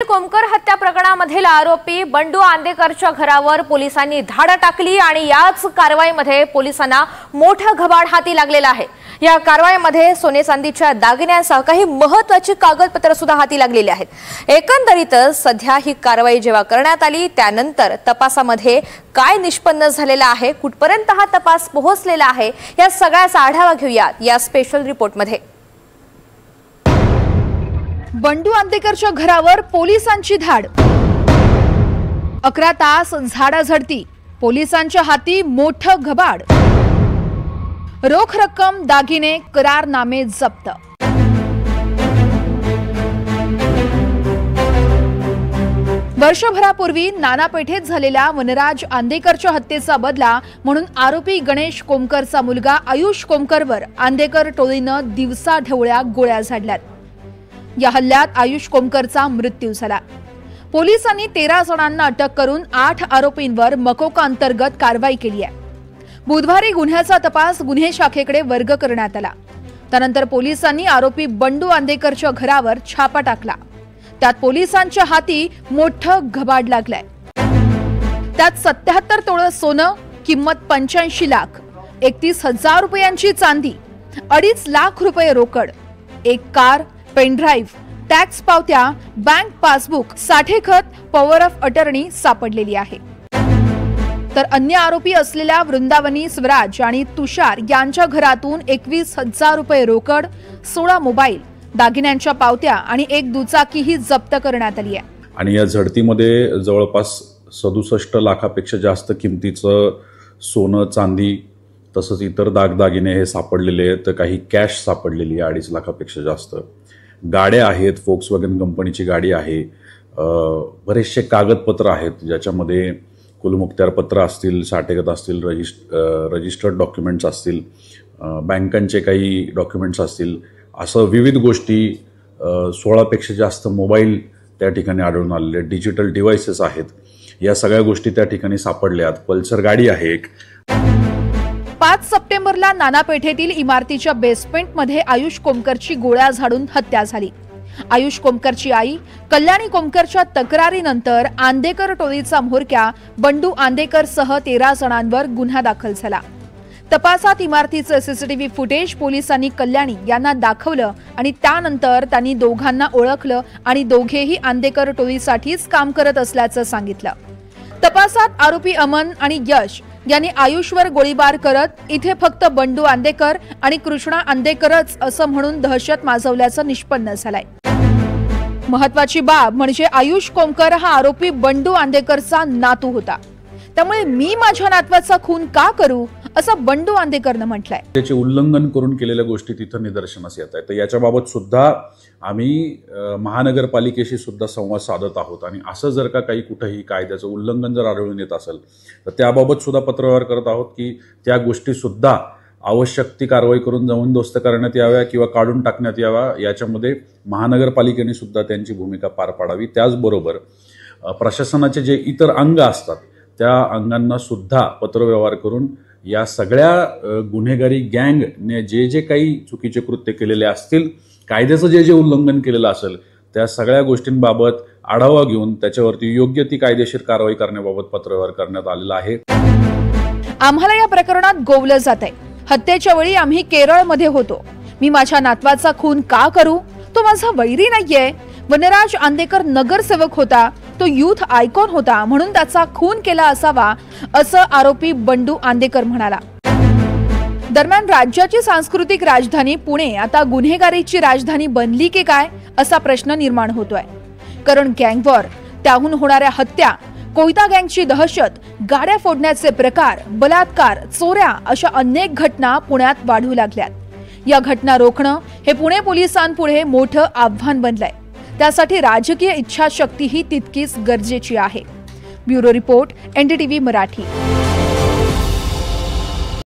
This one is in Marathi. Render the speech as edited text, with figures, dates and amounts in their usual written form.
कोमकर हत्या प्रकरणामधील आरोपी बंडू आंदेकरच्या घरावर पोलिसांनी धाड टाकली आणि याच कारवाईमध्ये पोलिसांना मोठं घबाड हाती लागलेलं आहे। या कारवाईमध्ये सोने चांदीच्या दागिन्यांसह काही महत्त्वाची कागदपत्रे सुद्धा हाती लागलेली आहेत। एकंदरीतच सध्या ही कारवाई जेव्हा करण्यात आली त्यानंतर तपासामध्ये काय निष्पन्न झालेला आहे, कुठपर्यंत हा तपास पोहोचलेला आहे, या सगळ्याचा आढावा घेऊया या स्पेशल रिपोर्टमध्ये। बंडू आंदेकरच्या घरावर पोलिसांची धाड। 11 तास झाडाझडती, पोलिसांच्या हाती मोठं घबाड। रोख रक्कम, दागिने, करारनामे जप्त। वर्षभरापूर्वी नानापेठेत झालेल्या वनराज आंदेकरच्या हत्येचा बदला म्हणून आरोपी गणेश कोमकरचा मुलगा आयुष कोमकरवर आंदेकर टोळीनं दिवसाढवळ्या गोळ्या झाडल्यात। या हल्ल्यात आयुष कोमकरचा मृत्यू झाला। पोलिसांनी 13 जणांना अटक करून 8 आरोपींवर मकोका अंतर्गत कारवाई केली आहे। बुधवारी गुन्ह्याचा तपास गुन्हे शाखेकडे वर्ग करण्यात आला। त्यानंतर पोलिसांनी आरोपी बंडू आंदेकरच्या घरावर छापा टाकला। त्यात पोलिसांच्या हाती मोठं घबाड लागलंय। त्यात 77 तोळे सोनं, किंमत 85 लाख, 31,000 रुपयांची चांदी, 2.5 लाख रुपये रोकड, एक कार, पेनड्राइव्ह, टॅक्स पावत्या, बँक पासबुक, साठेखत, पॉवर ऑफ अटर्नी सापडलेली आहे। तर अन्य आरोपी असलेल्या वृंदावनी, स्वराज आणि तुषार यांच्या घरातून 21,000 रुपये रोकड, 16 मोबाईल, दागिन्यांच्या पावत्या आणि एक दुचाकीही जप्त करण्यात आली आहे। आणि या झडतीमध्ये जवळपास 67 लाखापेक्षा जास्त किमतीचं सोनं, चांदी तसंच इतर दागदागिने हे सापडलेले आहेत। काही कॅश सापडलेली आहे 2.5 लाखापेक्षा जास्त। गाड्या आहेत, फोक्सवॅगन कंपनीची गाडी आहे, बरेचसे कागदपत्र आहेत ज्याच्यामध्ये कुलमुखत्यारपत्र असतील, साठेगत असतील, रजिस्टर्ड डॉक्युमेंट्स असतील, बँकांचे काही डॉक्युमेंट्स असतील, असं विविध गोष्टी, 16पेक्षा जास्त मोबाईल त्या ठिकाणी आढळून आलेले, डिजिटल डिव्हाइसेस आहेत, या सगळ्या गोष्टी त्या ठिकाणी सापडल्यात। पल्सर गाडी आहे एक। 5 सप्टेंबरला नानापेठेतील इमारतीच्या बेसमेंटमध्ये आयुष कोमकरची गोळ्या झाडून हत्या झाली। आयुष कोमकरची आई कल्याणी कोमकरच्या तक्रारीनंतर आंदेकर टोळीचा म्होरक्या बंडू आंदेकरसह 13 जणांवर गुन्हा दाखल झाला। तपासात इमारतीचे सीसीटीव्ही फुटेज पोलिसांनी कल्याणी यांना दाखवलं आणि त्यानंतर त्यांनी दोघांना ओळखलं आणि दोघेही आंदेकर टोळीसाठीच काम करत असल्याचं सांगितलं। तपासात आरोपी अमन आणि यश यांनी आयुषवर गोळीबार करत इथे फक्त बंडू आंदेकर आणि कृष्णा आंदेकरच असं म्हणून दहशत माजवल्याचं निष्पन्न झालंय। महत्वाची बाब म्हणजे आयुष कोमकर हा आरोपी बंडू आंदेकरचा नातू होता, त्यामुळे मी माझ्या नातवाचा खून का करू असं बंडू आंदेकरनं म्हटलंय। त्याचे उल्लंघन करून केलेल्या गोष्टी तिथं निदर्शनास येत आहेत। तर याच्याबाबत सुद्धा आम्ही महानगरपालिकेशी सुद्धा संवाद साधत आहोत आणि असं जर का काही कुठेही कायद्याचं उल्लंघन जर आढळून येत असेल तर त्याबाबत सुद्धा पत्रव्यवहार करत आहोत की त्या गोष्टी सुद्धा आवश्यक ती कारवाई करून जमीनदोस्त करण्यात याव्या किंवा काढून टाकण्यात याव्या। याच्यामध्ये महानगरपालिकेने सुद्धा त्यांची भूमिका पार पाडावी। त्याचबरोबर प्रशासनाचे जे इतर अंग असतात त्या अंगांना सुद्धा पत्रव्यवहार करून या सगळ्या गुन्हेगारी गँगने जे काही चुकीचे कृत्य केलेले असतील, कायद्याचं जे उल्लंघन केलेलं असेल त्या सगळ्या गोष्टींबाबत आढावा घेऊन त्याच्यावरती योग्य ती कायदेशीर कारवाई करण्याबाबत पत्रव्यवहार करण्यात आलेला आहे। आम्हाला या प्रकरणात गोवलं जातंय। हत्येच्या वेळी आम्ही केरळमध्ये होतो। मी माझ्या नातवाचा खून का करू? तो माझा वैरी नाहीये। वनराज आंदेकर नगरसेवक होता, तो युथ आयकॉन होता, म्हणून त्याचा खून केला असावा असं आरोपी बंडू आंदेकर म्हणाला। दरम्यान राज्याची सांस्कृतिक राजधानी पुणे आता गुन्हेगारीची राजधानी बनली की काय असा प्रश्न निर्माण होतोय। कारण गँगवॉर, त्याहून होणाऱ्या हत्या, कोयता गँगची दहशत, गाड्या फोडण्याचे प्रकार, बलात्कार, चोऱ्या अशा अनेक घटना पुण्यात वाढू लागल्यात। या घटना रोखणं हे पुणे पोलिसांपुढे मोठं आव्हान बनलंय। त्यासाठी राजकीय इच्छाशक्ती ही तितकीच गरजेची आहे। Bureau report, NDTV Marathi.